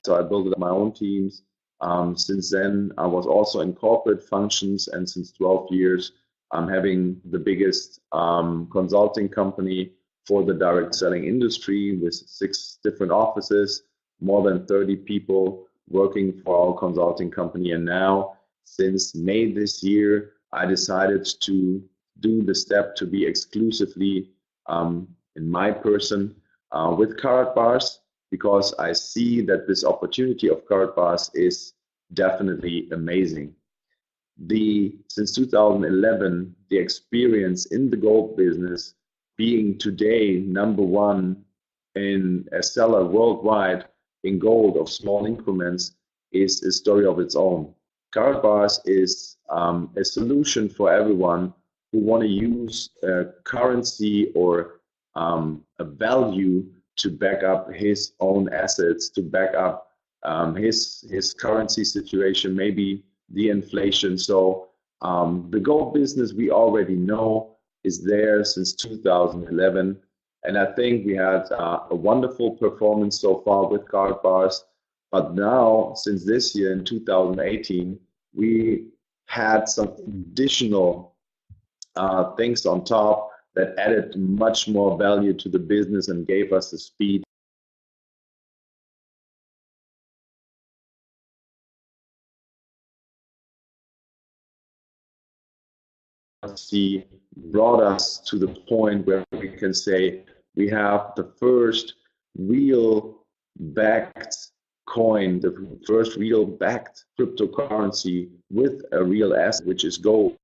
So I built up my own teams. Since then, I was also in corporate functions, and since 12 years, I'm having the biggest consulting company for the direct selling industry with 6 different offices, more than 30 people working for our consulting company. And now, since May this year, I decided to do the step to be exclusively in my person with Karatbars, because I see that this opportunity of Karatbars is definitely amazing. Since 2011, the experience in the gold business, being today #1 in a seller worldwide in gold of small increments, is a story of its own. Karatbars is a solution for everyone who want to use a currency or a value to back up his own assets, to back up his currency situation, maybe the inflation. So the gold business, we already know, is there since 2011. And I think we had a wonderful performance so far with Karatbars. But now, since this year in 2018, we had some additional things on top that added much more value to the business and gave us the speed. Brought us to the point where we can say we have the first real backed coin, the first real backed cryptocurrency with a real asset, which is gold.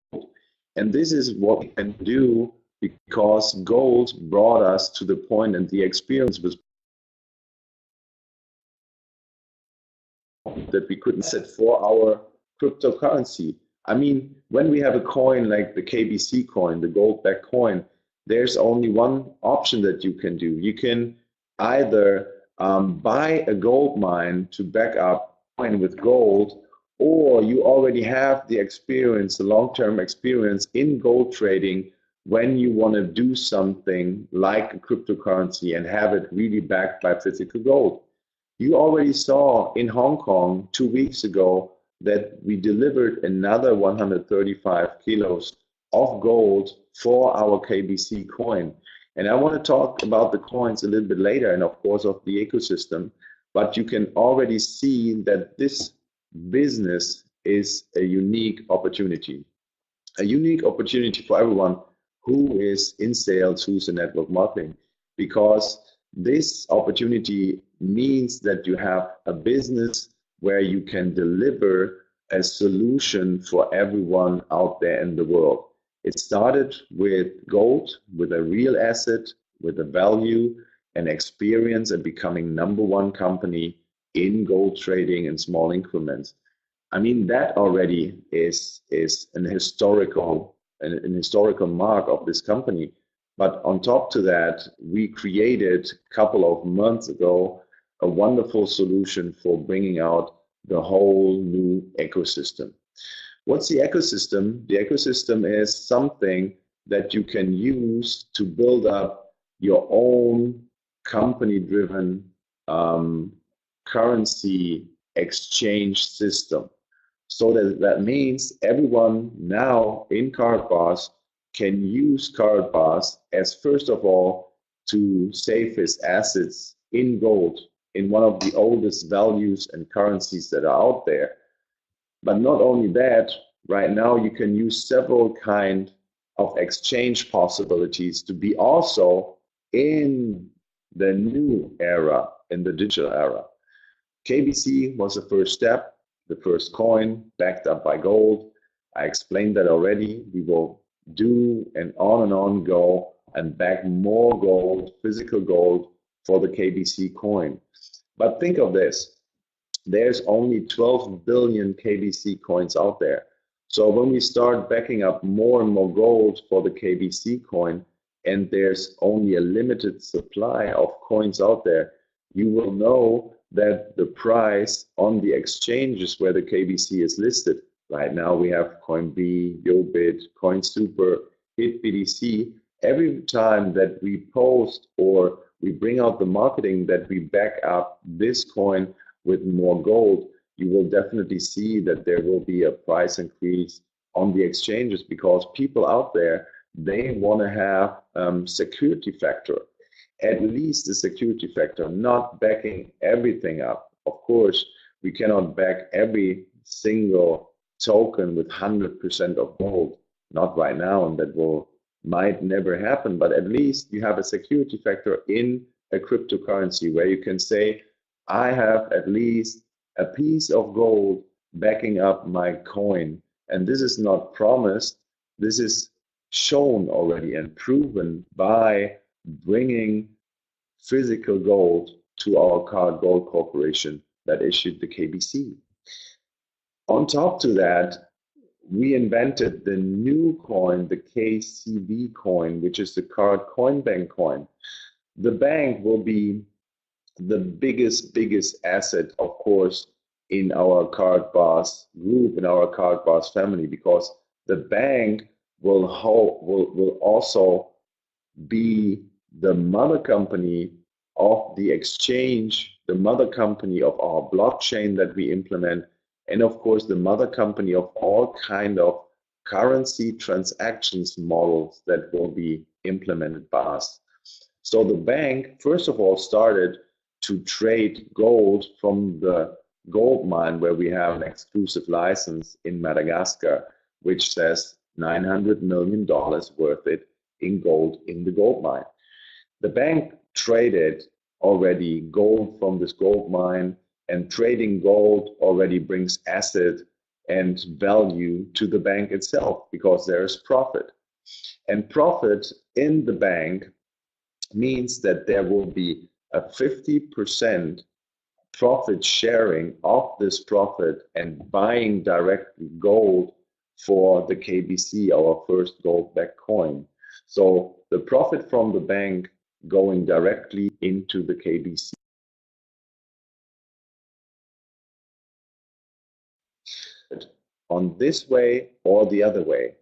And this is what we can do because gold brought us to the point, and the experience was that we couldn't set for our cryptocurrency. I mean, when we have a coin like the KBC coin, the gold-backed coin, there's only one option that you can do. You can either buy a gold mine to back up coin with gold, or you already have the experience, the long-term experience in gold trading when you want to do something like a cryptocurrency and have it really backed by physical gold. You already saw in Hong Kong 2 weeks ago that we delivered another 135 kilos of gold for our KBC coin. And I want to talk about the coins a little bit later, and of course of the ecosystem, but you can already see that this business is a unique opportunity for everyone who is in sales, who's in network marketing, because this opportunity means that you have a business where you can deliver a solution for everyone out there in the world. It started with gold, with a real asset, with a value and experience, and becoming #1 company in gold trading in small increments. I mean, that already is an historical mark of this company. But on top to that, we created a couple of months ago a wonderful solution for bringing out the whole new ecosystem. What's the ecosystem? The ecosystem is something that you can use to build up your own company-driven currency exchange system. So that means everyone now in Karatbars can use Karatbars as, first of all, to save his assets in gold, in one of the oldest values and currencies that are out there. But not only that, right now you can use several kind of exchange possibilities to be also in the new era, in the digital era. KBC was the first step, the first coin backed up by gold. I explained that already. We will do and on go and back more gold, physical gold, for the KBC coin. But think of this, there's only 12 billion KBC coins out there. So when we start backing up more and more gold for the KBC coin, and there's only a limited supply of coins out there, you will know that the price on the exchanges where the KBC is listed, right now we have CoinB, YoBit, CoinSuper, HitBDC. Every time that we post or we bring out the marketing that we back up this coin with more gold, you will definitely see that there will be a price increase on the exchanges, because people out there, they want to have security factor, at least a security factor, not backing everything up. Of course, we cannot back every single token with 100% of gold, not right now, and that might never happen, but at least you have a security factor in a cryptocurrency where you can say, I have at least a piece of gold backing up my coin. And this is not promised, this is shown already and proven by bringing physical gold to our Karat Gold Corporation that issued the KBC. On top to that, we invented the new coin, the KCB coin, which is the Karat Coin Bank coin. The bank will be the biggest asset, of course, in our Karatbars group, in our Karatbars family, because the bank will also be the mother company of the exchange, the mother company of our blockchain that we implement, and of course the mother company of all kind of currency transactions models that will be implemented by us. So the bank, first of all, started to trade gold from the gold mine where we have an exclusive license in Madagascar, which says $900 million worth it in gold in the gold mine. The bank traded already gold from this gold mine, and trading gold already brings asset and value to the bank itself because there is profit. And profit in the bank means that there will be a 50% profit sharing of this profit and buying directly gold for the KBC, our first gold-backed coin. So the profit from the bank going directly into the KBC. On this way or the other way,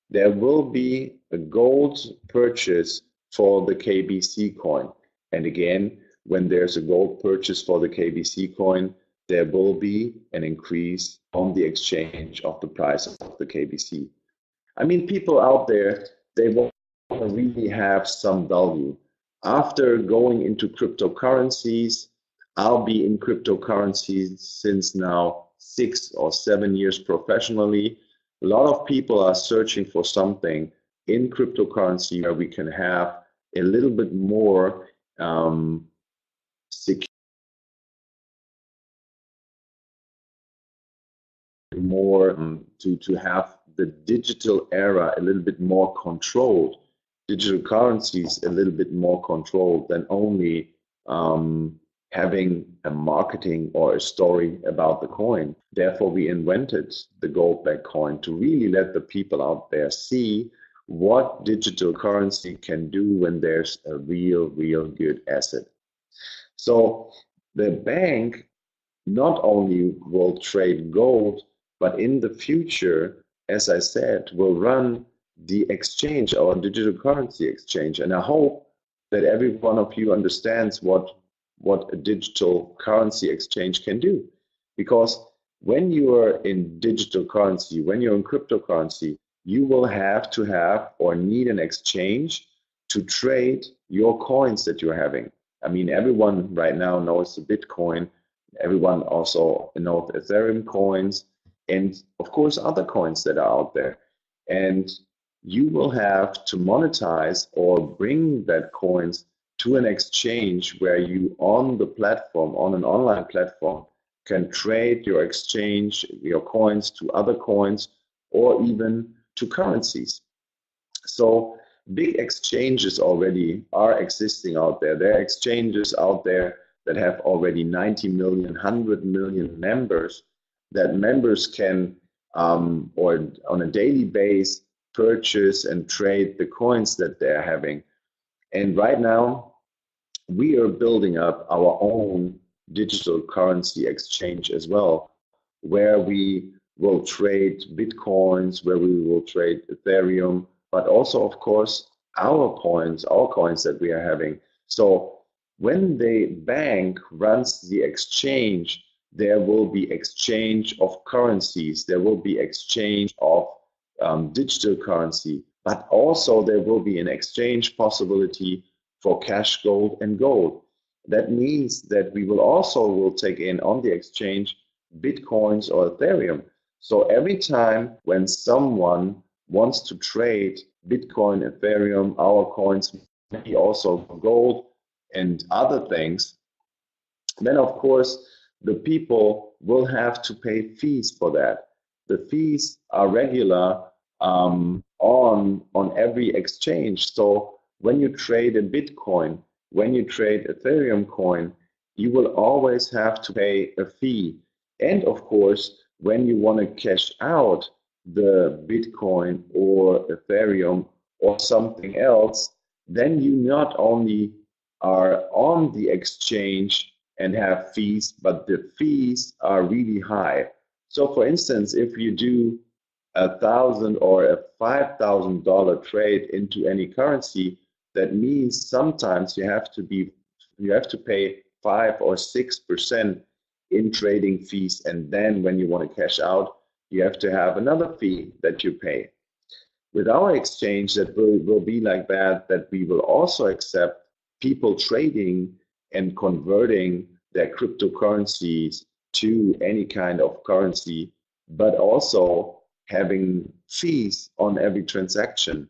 there will be a gold purchase for the KBC coin. And again, when there's a gold purchase for the KBC coin, there will be an increase on the exchange of the price of the KBC. I mean, people out there, they want to really have some value. After going into cryptocurrencies, I'll be in cryptocurrencies since now 6 or 7 years professionally. A lot of people are searching for something in cryptocurrency where we can have a little bit more secure, more to have the digital era a little bit more controlled, digital currencies a little bit more controlled than only having a marketing or a story about the coin. Therefore, we invented the gold-backed coin to really let the people out there see what digital currency can do when there's a real good asset. So the bank not only will trade gold, but in the future, as I said, will run the exchange, our digital currency exchange. And I hope that every one of you understands what a digital currency exchange can do. Because when you are in digital currency, when you're in cryptocurrency, you will have to have or need an exchange to trade your coins that you're having. I mean, everyone right now knows the Bitcoin. Everyone also knows Ethereum coins, and of course other coins that are out there. And you will have to monetize or bring that coins to an exchange where you on the platform, on an online platform, can trade your exchange, your coins to other coins, or even to currencies. So big exchanges already are existing out there. There are exchanges out there that have already 90 million, 100 million members, that members can, or on a daily basis, purchase and trade the coins that they're having. And right now, we are building up our own digital currency exchange as well, where we will trade Bitcoins, where we will trade Ethereum, but also, of course, our coins that we are having. So when the bank runs the exchange there will be exchange of currencies, there will be exchange of digital currency, but also there will be an exchange possibility for cash, gold, and gold. That means that we will take in on the exchange Bitcoins or Ethereum. So every time when someone wants to trade Bitcoin, Ethereum, our coins, maybe also gold and other things, then of course the people will have to pay fees for that. The fees are regular on every exchange. So when you trade a Bitcoin, when you trade Ethereum coin, you will always have to pay a fee. And of course, when you want to cash out the Bitcoin or Ethereum or something else, then you not only are on the exchange and have fees, but the fees are really high. So for instance, if you do $1,000 or a $5,000 trade into any currency, that means sometimes you have to pay 5 or 6% in trading fees, and then when you want to cash out, you have to have another fee that you pay. With our exchange, that will be like that we will also accept people trading and converting their cryptocurrencies to any kind of currency, but also having fees on every transaction,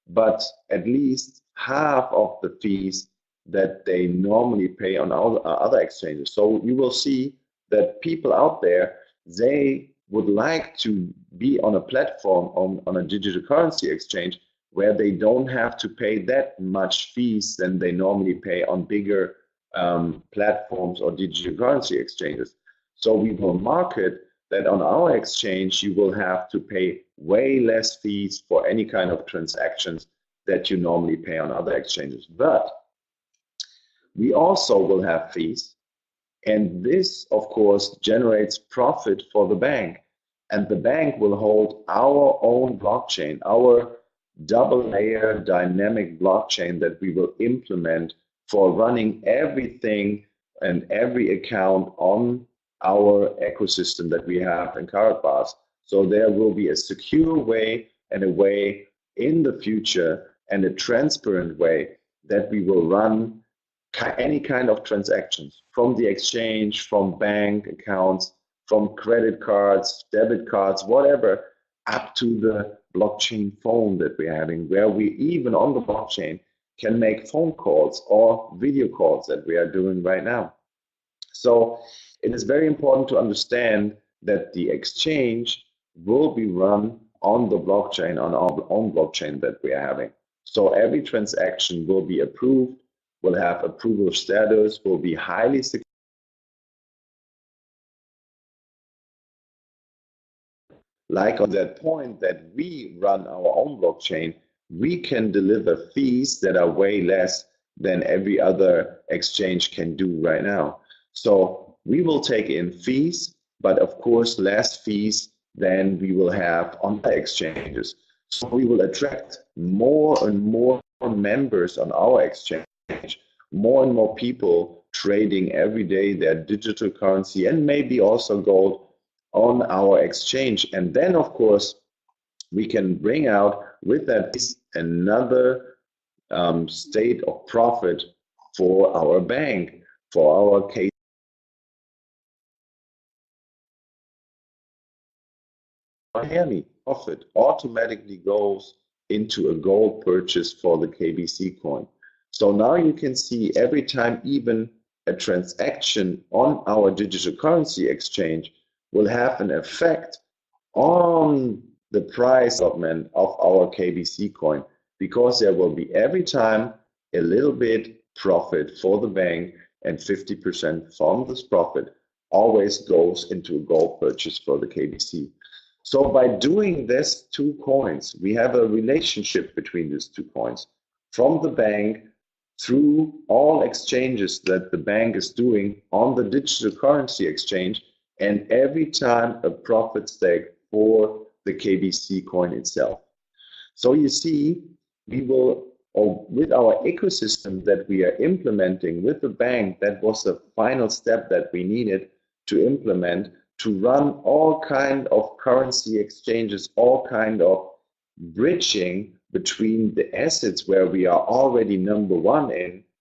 but at least half of the fees that they normally pay on other exchanges. So you will see that people out there, they would like to be on a platform, on a digital currency exchange, where they don't have to pay that much fees than they normally pay on bigger platforms or digital currency exchanges. So we will market that on our exchange, you will have to pay way less fees for any kind of transactions that you normally pay on other exchanges. But we also will have fees. And this, of course, generates profit for the bank. And the bank will hold our own blockchain, our double layer dynamic blockchain that we will implement for running everything and every account on our ecosystem that we have in Karatbars. So there will be a secure way and a way in the future and a transparent way that we will run any kind of transactions from the exchange, from bank accounts, from credit cards, debit cards, whatever, up to the blockchain phone that we're having, where we even on the blockchain can make phone calls or video calls that we are doing right now. So it is very important to understand that the exchange will be run on the blockchain, on our own blockchain that we are having. So every transaction will be approved, will have approval status, will be highly secure. Like on that point that we run our own blockchain, we can deliver fees that are way less than every other exchange can do right now. So we will take in fees, but of course less fees than we will have on the exchanges. So we will attract more and more members on our exchange, more and more people trading every day their digital currency and maybe also gold on our exchange. And then, of course, we can bring out with that another state of profit for our bank, for our case. Miami profit automatically goes into a gold purchase for the KBC coin. So now you can see every time even a transaction on our digital currency exchange will have an effect on the price development of our KBC coin, because there will be every time a little bit profit for the bank, and 50% from this profit always goes into a gold purchase for the KBC. So by doing these two coins, we have a relationship between these two coins from the bank through all exchanges that the bank is doing on the digital currency exchange, and every time a profit stake for the KBC coin itself. So you see, we will, or with our ecosystem that we are implementing with the bank, that was the final step that we needed to implement to run all kind of currency exchanges, all kind of bridging between the assets where we are already number one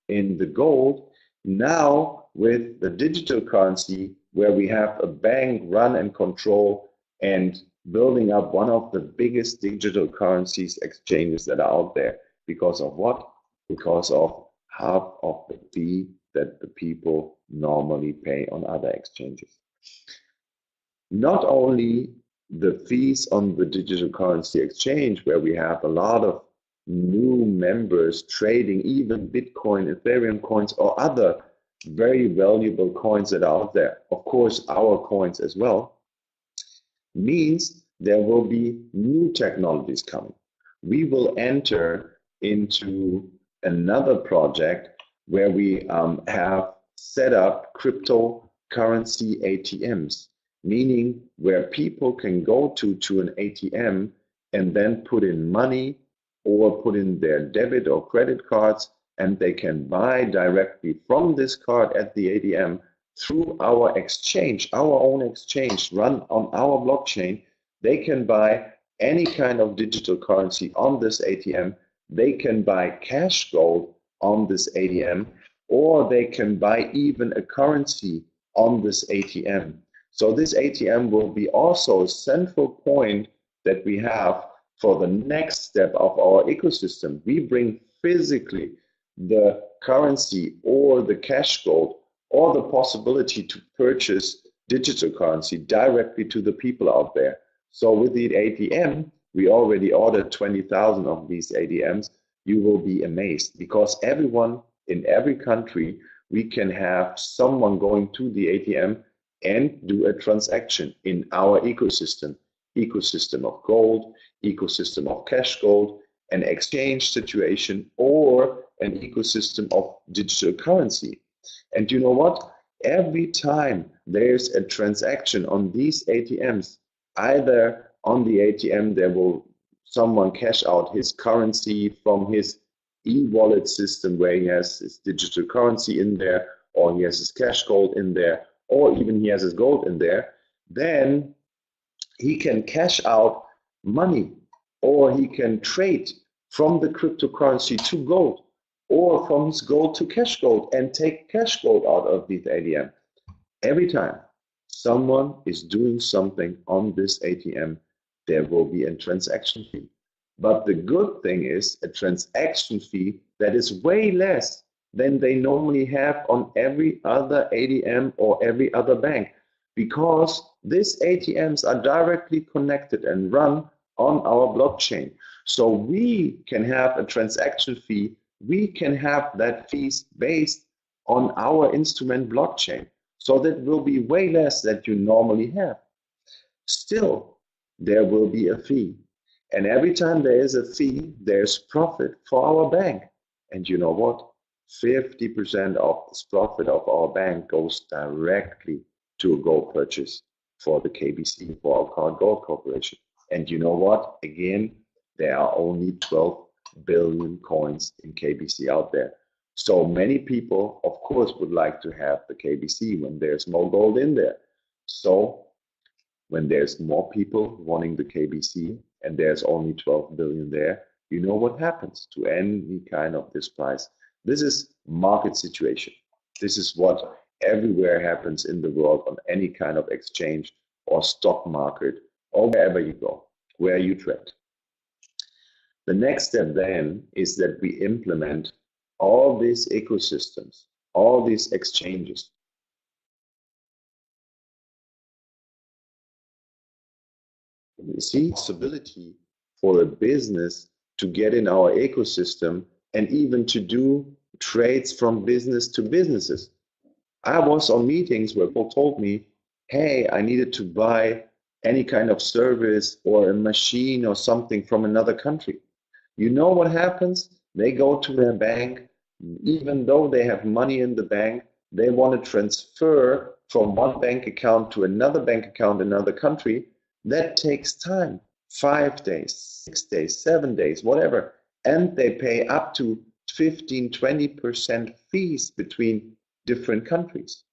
in the gold, now with the digital currency where we have a bank run and control and building up one of the biggest digital currencies exchanges that are out there. Because of what? Because of half of the fee that the people normally pay on other exchanges. Not only the fees on the digital currency exchange, where we have a lot of new members trading even Bitcoin, Ethereum coins, or other very valuable coins that are out there, of course, our coins as well, means there will be new technologies coming. We will enter into another project where we have set up cryptocurrency ATMs, meaning where people can go to an ATM and then put in money or put in their debit or credit cards, and they can buy directly from this card at the ATM through our exchange, our own exchange run on our blockchain. They can buy any kind of digital currency on this ATM. They can buy cash gold on this ATM, or they can buy even a currency on this ATM. So this ATM will be also a central point that we have for the next step of our ecosystem. We bring physically the currency or the cash gold or the possibility to purchase digital currency directly to the people out there. So with the ATM, we already ordered 20,000 of these ATMs. You will be amazed because everyone in every country, we can have someone going to the ATM and do a transaction in our ecosystem of gold, ecosystem of cash gold, an exchange situation, or an ecosystem of digital currency. And you know what? Every time there's a transaction on these ATMs, either on the ATM there will someone cash out his currency from his e-wallet system where he has his digital currency in there, or he has his cash gold in there, or even he has his gold in there, then he can cash out money, or he can trade from the cryptocurrency to gold, or from his gold to cash gold and take cash gold out of this ATM. Every time someone is doing something on this ATM, there will be a transaction fee. But the good thing is a transaction fee that is way less than they normally have on every other ATM or every other bank, because these ATMs are directly connected and run on our blockchain. So we can have a transaction fee. We can have that fees based on our instrument blockchain. So that will be way less than you normally have. Still, there will be a fee. And every time there is a fee, there's profit for our bank. And you know what? 50% of this profit of our bank goes directly to a gold purchase for the KBC, for our Card Gold Corporation. And you know what? Again, there are only 12 billion coins in KBC out there. So many people, of course, would like to have the KBC when there's more gold in there. So when there's more people wanting the KBC and there's only 12 billion there, you know what happens to any kind of this price. This is market situation. This is what everywhere happens in the world on any kind of exchange or stock market or wherever you go, where you trade. The next step then is that we implement all these ecosystems, all these exchanges. You see, stability for a business to get in our ecosystem and even to do trades from business to businesses. I was on meetings where people told me, hey, I needed to buy any kind of service or a machine or something from another country. You know what happens? They go to their bank, even though they have money in the bank, they want to transfer from one bank account to another bank account in another country. That takes time, 5 days, 6 days, 7 days, whatever. And they pay up to 15, 20% fees between different countries.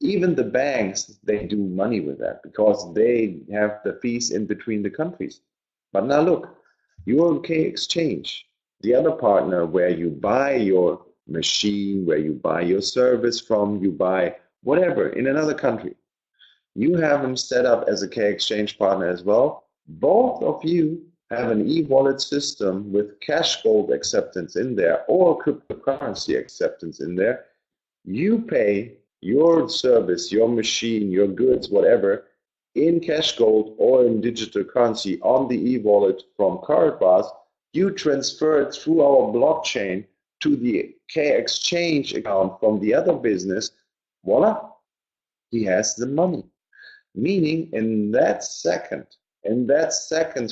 Even the banks, they do money with that because they have the fees in between the countries. But now look, you're okay exchange, the other partner where you buy your machine, where you buy your service from, you buy whatever in another country. You have them set up as a K exchange partner as well. Both of you have an e-wallet system with cash gold acceptance in there or cryptocurrency acceptance in there. You pay your service, your machine, your goods, whatever, in cash gold or in digital currency on the e-wallet from Karatbars. You transfer it through our blockchain to the K exchange account from the other business. Voila, he has the money. Meaning in that second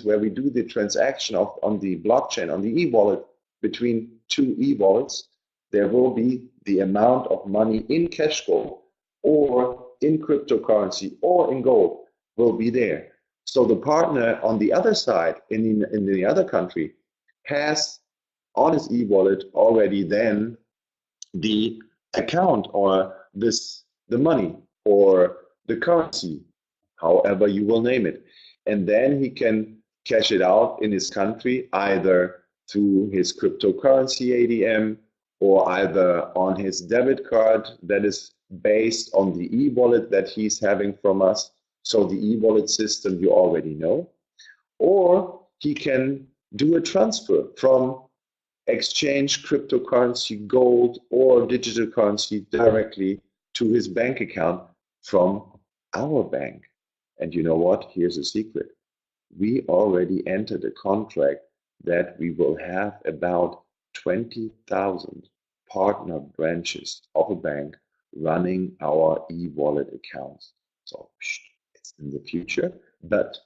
where we do the transaction on the blockchain, on the e-wallet between two e-wallets, there will be the amount of money in cash gold or in cryptocurrency or in gold will be there. So the partner on the other side, in the other country, has on his e-wallet already then the account or the money or the currency, however you will name it. And then he can cash it out in his country, either through his cryptocurrency ADM or either on his debit card that is based on the e-wallet that he's having from us. So the e-wallet system you already know. Or he can do a transfer from exchange cryptocurrency, gold, or digital currency directly to his bank account from our bank. And you know what? Here's a secret. We already entered a contract that we will have about 20,000 partner branches of a bank running our e-wallet accounts. So it's in the future, but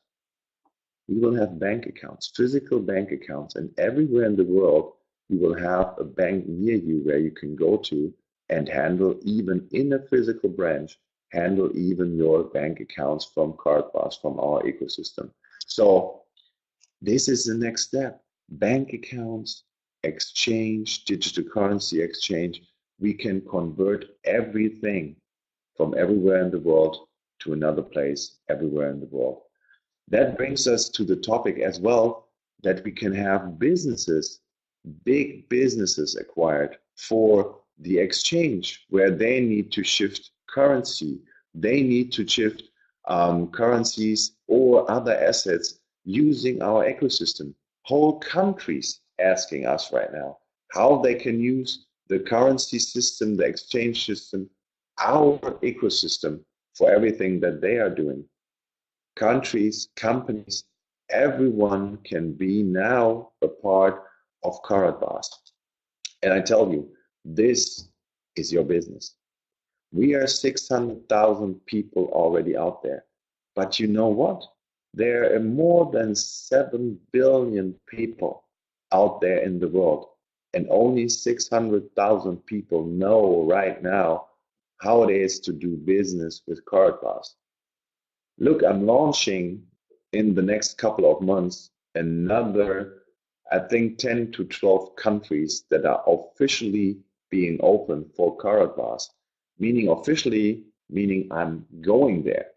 we will have bank accounts, physical bank accounts, and everywhere in the world, you will have a bank near you where you can go to and handle, even in a physical branch, handle even your bank accounts from Karatbars, from our ecosystem. So this is the next step. Bank accounts, exchange, digital currency exchange. We can convert everything from everywhere in the world to another place everywhere in the world. That brings us to the topic as well that we can have businesses, big businesses acquired for the exchange where they need to shift currency. They need to shift currencies or other assets using our ecosystem. Whole countries asking us right now how they can use the currency system, the exchange system, our ecosystem for everything that they are doing. Countries, companies, everyone can be now a part of Karatbars. And I tell you, this is your business. We are 600,000 people already out there. But you know what? There are more than 7 billion people out there in the world. And only 600,000 people know right now how it is to do business with Karatbars. Look, I'm launching in the next couple of months another, I think, 10 to 12 countries that are officially being open for Karatbars. Meaning officially, meaning I'm going there,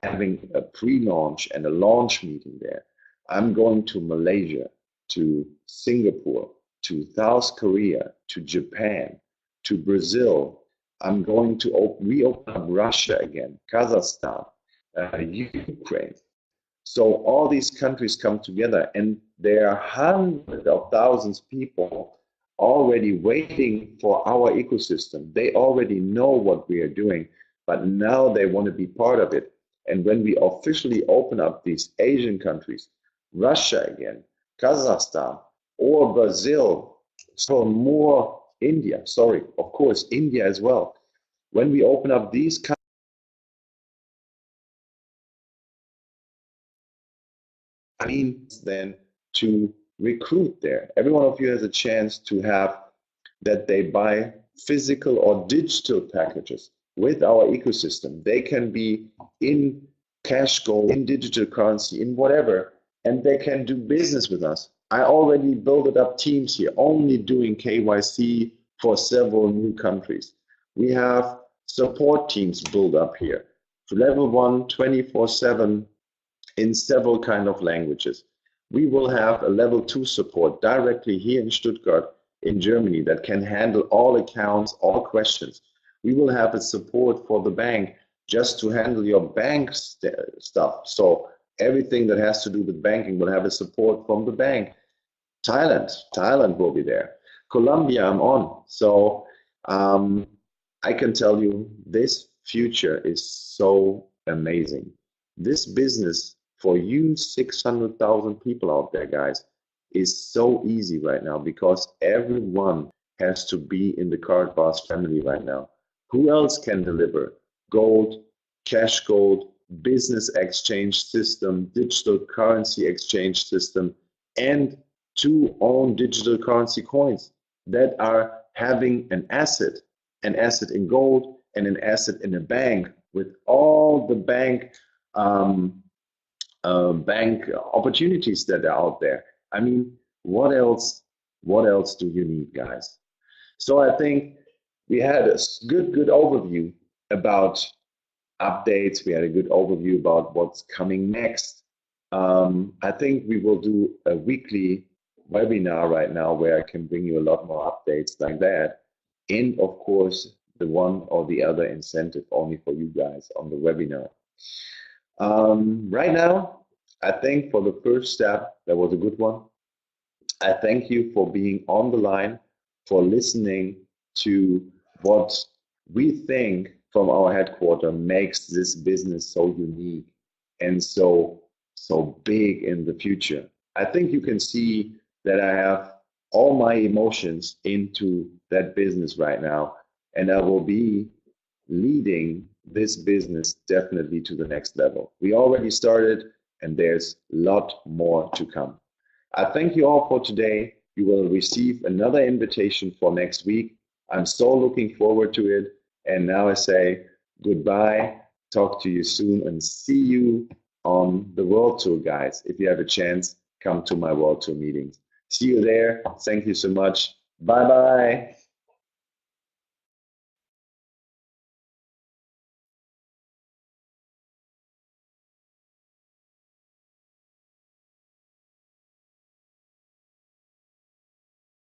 having a pre-launch and a launch meeting there. I'm going to Malaysia, to Singapore, to South Korea, to Japan, to Brazil. I'm going to reopen up Russia again, Kazakhstan, Ukraine. So all these countries come together, and there are hundreds of thousands of people already waiting for our ecosystem. They already know what we are doing, but now they want to be part of it. And when we officially open up these Asian countries, Russia again, Kazakhstan, or Brazil, so more India, sorry, of course, India as well. When we open up these countries, then to recruit there. Every one of you has a chance to have that they buy physical or digital packages with our ecosystem. They can be in cash gold, in digital currency, in whatever, and they can do business with us. I already built up teams here, only doing KYC for several new countries. We have support teams built up here. To level 1, 24/7 in several kind of languages. We will have a level 2 support directly here in Stuttgart, in Germany, that can handle all accounts, all questions. We will have a support for the bank just to handle your bank stuff. So everything that has to do with banking will have a support from the bank. Thailand will be there. Colombia, I'm on. So I can tell you this future is so amazing. This business for you 600,000 people out there, guys, is so easy right now because everyone has to be in the Karatbars family right now. Who else can deliver gold, cash gold, business exchange system, digital currency exchange system, and to own digital currency coins that are having an asset in gold and an asset in a bank with all the bank opportunities that are out there. I mean, what else do you need, guys? So I think we had a good overview about updates. We had a good overview about what's coming next. I think we will do a weekly webinar right now where I can bring you a lot more updates like that. And of course, the one or the other incentive only for you guys on the webinar. Right now, I think for the first step, that was a good one. I thank you for being on the line, for listening to what we think from our headquarters makes this business so unique and so big in the future. I think you can see that I have all my emotions into that business right now, and I will be leading this business definitely to the next level. We already started, and there's a lot more to come. I thank you all for today. You will receive another invitation for next week. I'm so looking forward to it. And now I say goodbye, talk to you soon, and see you on the World Tour, guys. If you have a chance, come to my World Tour meetings. See you there. Thank you so much. Bye-bye.